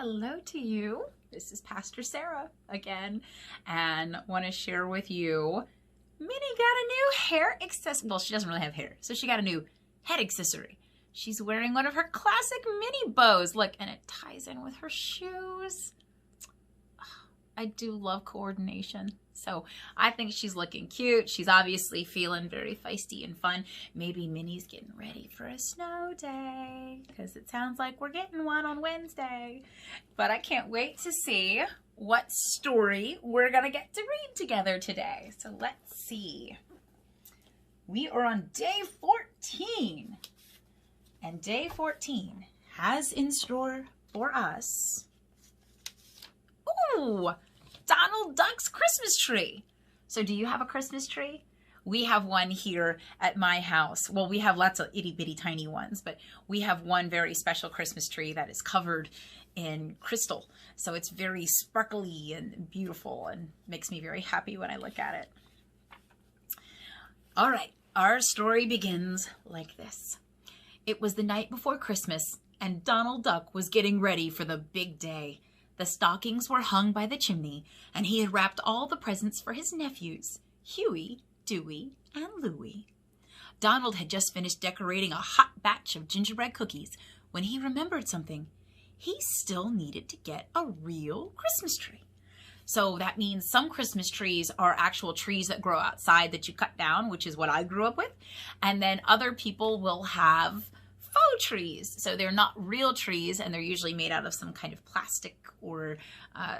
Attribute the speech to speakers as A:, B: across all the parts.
A: Hello to you. This is Pastor Sarah again, and want to share with you, Minnie got a new hair accessory. Well, she doesn't really have hair, so she got a new head accessory. She's wearing one of her classic mini bows. Look, and it ties in with her shoes. I do love coordination. So I think she's looking cute. She's obviously feeling very feisty and fun. Maybe Minnie's getting ready for a snow day because it sounds like we're getting one on Wednesday. But I can't wait to see what story we're going to get to read together today. So let's see. We are on day 14. And day 14 has in store for us, ooh, Donald Duck's Christmas tree. So do you have a Christmas tree? We have one here at my house. Well, we have lots of itty bitty tiny ones, but we have one very special Christmas tree that is covered in crystal. So it's very sparkly and beautiful and makes me very happy when I look at it. All right, our story begins like this. It was the night before Christmas, and Donald Duck was getting ready for the big day. The stockings were hung by the chimney, and he had wrapped all the presents for his nephews, Huey, Dewey, and Louie. Donald had just finished decorating a hot batch of gingerbread cookies when he remembered something. He still needed to get a real Christmas tree. So that means some Christmas trees are actual trees that grow outside that you cut down, which is what I grew up with. And then other people will have faux trees. So they're not real trees, and they're usually made out of some kind of plastic or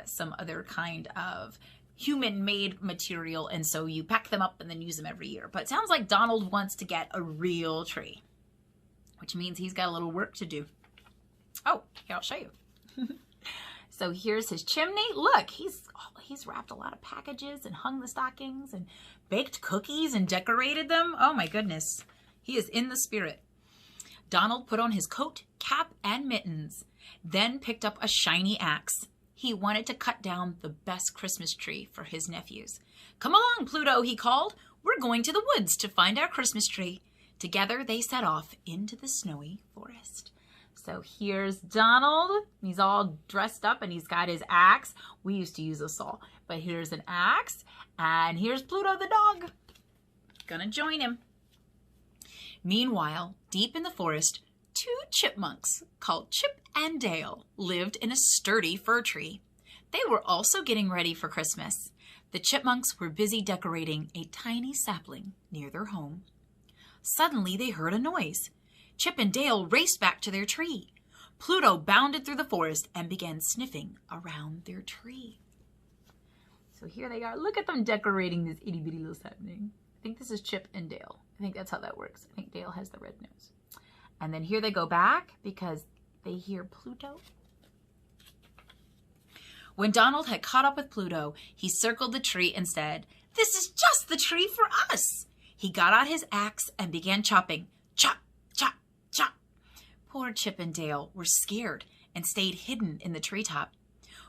A: some other kind of human-made material. And so you pack them up and then use them every year. But it sounds like Donald wants to get a real tree, which means he's got a little work to do. Oh, here, I'll show you. So here's his chimney. Look, he's wrapped a lot of packages and hung the stockings and baked cookies and decorated them. Oh my goodness. He is in the spirit. Donald put on his coat, cap, and mittens, then picked up a shiny axe. He wanted to cut down the best Christmas tree for his nephews. "Come along, Pluto," he called. "We're going to the woods to find our Christmas tree." Together they set off into the snowy forest. So here's Donald. He's all dressed up and he's got his axe. We used to use a saw, but here's an axe. And here's Pluto the dog. Gonna join him. Meanwhile, deep in the forest, two chipmunks called Chip and Dale lived in a sturdy fir tree. They were also getting ready for Christmas. The chipmunks were busy decorating a tiny sapling near their home. Suddenly they heard a noise. Chip and Dale raced back to their tree. Pluto bounded through the forest and began sniffing around their tree. So here they are. Look at them decorating this itty bitty little sapling. I think this is Chip and Dale. I think that's how that works. I think Dale has the red nose. And then here they go back because they hear Pluto. When Donald had caught up with Pluto, he circled the tree and said, "This is just the tree for us." He got out his axe and began chopping. Chop, chop, chop. Poor Chip and Dale were scared and stayed hidden in the treetop.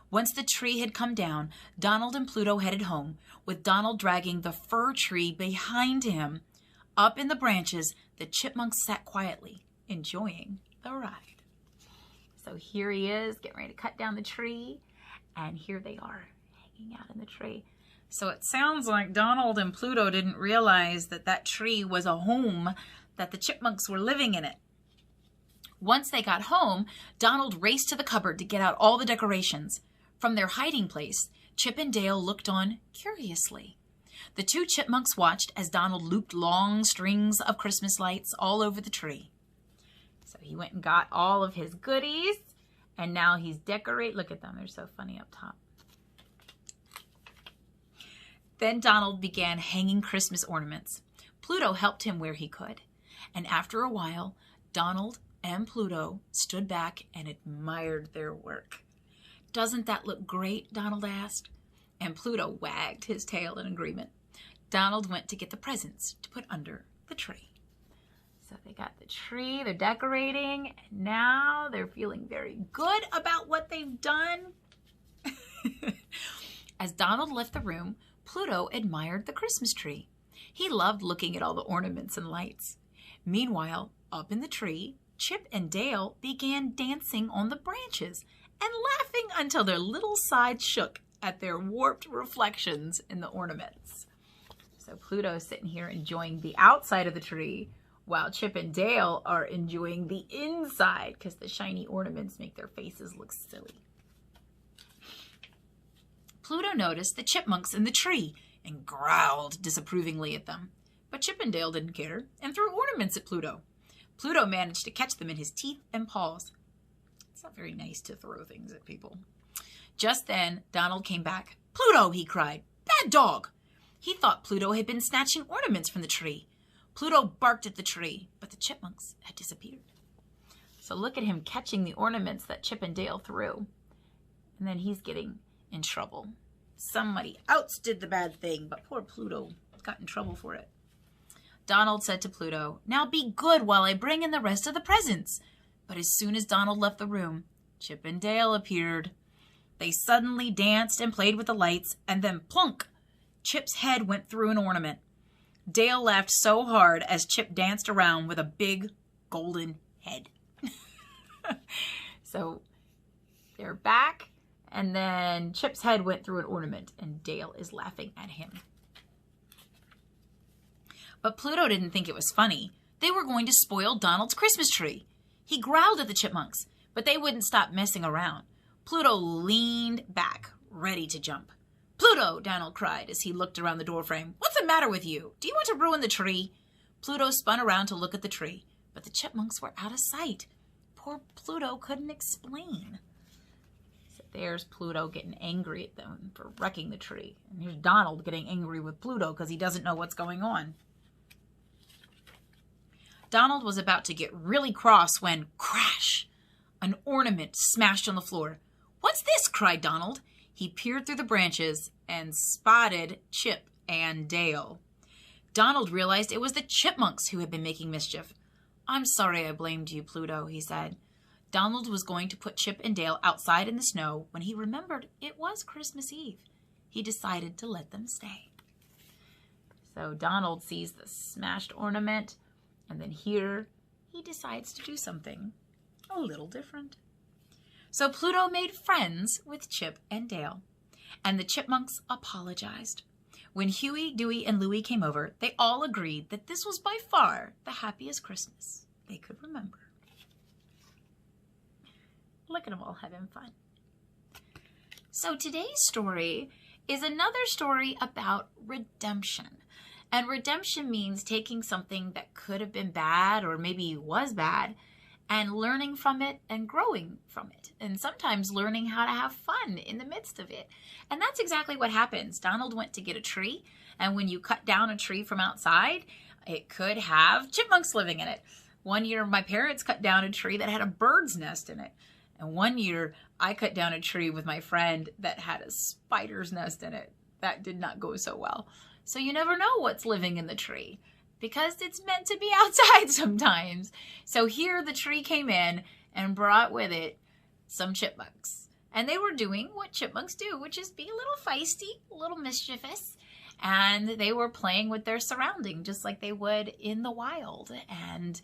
A: Once the tree had come down, Donald and Pluto headed home, with Donald dragging the fir tree behind him. Up in the branches, the chipmunks sat quietly, enjoying the ride. So here he is, getting ready to cut down the tree, and here they are, hanging out in the tree. So it sounds like Donald and Pluto didn't realize that that tree was a home, that the chipmunks were living in it. Once they got home, Donald raced to the cupboard to get out all the decorations. From their hiding place, Chip and Dale looked on curiously. The two chipmunks watched as Donald looped long strings of Christmas lights all over the tree. So he went and got all of his goodies, and now he's decorating. Look at them, they're so funny up top. Then Donald began hanging Christmas ornaments. Pluto helped him where he could. And after a while, Donald and Pluto stood back and admired their work. "Doesn't that look great?" Donald asked. And Pluto wagged his tail in agreement. Donald went to get the presents to put under the tree. So they got the tree, they're decorating, and now they're feeling very good about what they've done. As Donald left the room, Pluto admired the Christmas tree. He loved looking at all the ornaments and lights. Meanwhile, up in the tree, Chip and Dale began dancing on the branches and laughing until their little sides shook at their warped reflections in the ornaments. So Pluto's sitting here enjoying the outside of the tree, while Chip and Dale are enjoying the inside because the shiny ornaments make their faces look silly. Pluto noticed the chipmunks in the tree and growled disapprovingly at them. But Chip and Dale didn't care and threw ornaments at Pluto. Pluto managed to catch them in his teeth and paws. It's not very nice to throw things at people. Just then, Donald came back. "Pluto," he cried. "Bad dog!" He thought Pluto had been snatching ornaments from the tree. Pluto barked at the tree, but the chipmunks had disappeared. So look at him catching the ornaments that Chip and Dale threw. And then he's getting in trouble. Somebody else did the bad thing, but poor Pluto got in trouble for it. Donald said to Pluto, "Now be good while I bring in the rest of the presents." But as soon as Donald left the room, Chip and Dale appeared. They suddenly danced and played with the lights, and then plunk! Chip's head went through an ornament. Dale laughed so hard as Chip danced around with a big golden head. So they're back, and then Chip's head went through an ornament, and Dale is laughing at him. But Pluto didn't think it was funny. They were going to spoil Donald's Christmas tree. He growled at the chipmunks, but they wouldn't stop messing around. Pluto leaned back, ready to jump. "Pluto," Donald cried as he looked around the doorframe. "What's the matter with you? Do you want to ruin the tree?" Pluto spun around to look at the tree, but the chipmunks were out of sight. Poor Pluto couldn't explain. So there's Pluto getting angry at them for wrecking the tree. And here's Donald getting angry with Pluto because he doesn't know what's going on. Donald was about to get really cross when, crash, an ornament smashed on the floor. "What's this?" cried Donald. He peered through the branches and spotted Chip and Dale. Donald realized it was the chipmunks who had been making mischief. "I'm sorry I blamed you, Pluto," he said. Donald was going to put Chip and Dale outside in the snow when he remembered it was Christmas Eve. He decided to let them stay. So Donald sees the smashed ornament, and then here he decides to do something a little different. So Pluto made friends with Chip and Dale, and the chipmunks apologized. When Huey, Dewey, and Louie came over, they all agreed that this was by far the happiest Christmas they could remember. Look at them all having fun. So today's story is another story about redemption. And redemption means taking something that could have been bad or maybe was bad and learning from it and growing from it. And sometimes learning how to have fun in the midst of it. And that's exactly what happens. Donald went to get a tree, and when you cut down a tree from outside, it could have chipmunks living in it. One year, my parents cut down a tree that had a bird's nest in it. And one year, I cut down a tree with my friend that had a spider's nest in it. That did not go so well. So you never know what's living in the tree because it's meant to be outside sometimes. So here the tree came in and brought with it some chipmunks. And they were doing what chipmunks do, which is be a little feisty, a little mischievous. And they were playing with their surrounding just like they would in the wild. And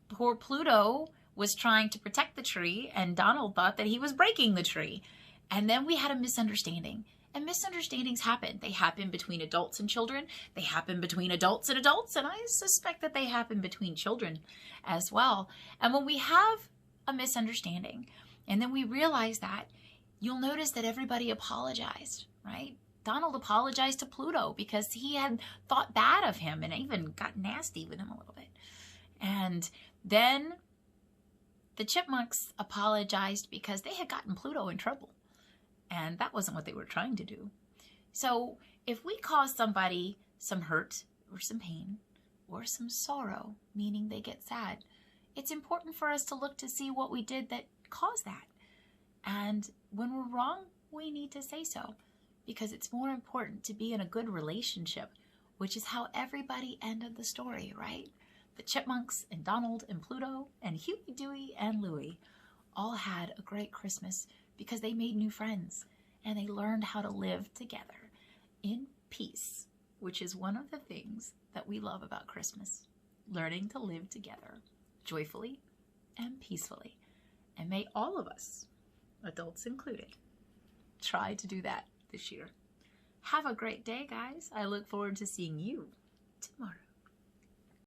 A: poor Pluto was trying to protect the tree, and Donald thought that he was breaking the tree. And then we had a misunderstanding. And misunderstandings happen. They happen between adults and children. They happen between adults and adults. And I suspect that they happen between children as well. And when we have a misunderstanding, and then we realize that, you'll notice that everybody apologized, right? Donald apologized to Pluto because he had thought bad of him and even got nasty with him a little bit. And then the chipmunks apologized because they had gotten Pluto in trouble. And that wasn't what they were trying to do. So if we cause somebody some hurt or some pain or some sorrow, meaning they get sad, it's important for us to look to see what we did that caused that. And when we're wrong, we need to say so, because it's more important to be in a good relationship, which is how everybody ended the story, right? The chipmunks and Donald and Pluto and Huey, Dewey, and Louie all had a great Christmas because they made new friends and they learned how to live together in peace, which is one of the things that we love about Christmas, learning to live together joyfully and peacefully. And may all of us, adults included, try to do that this year. Have a great day, guys. I look forward to seeing you tomorrow.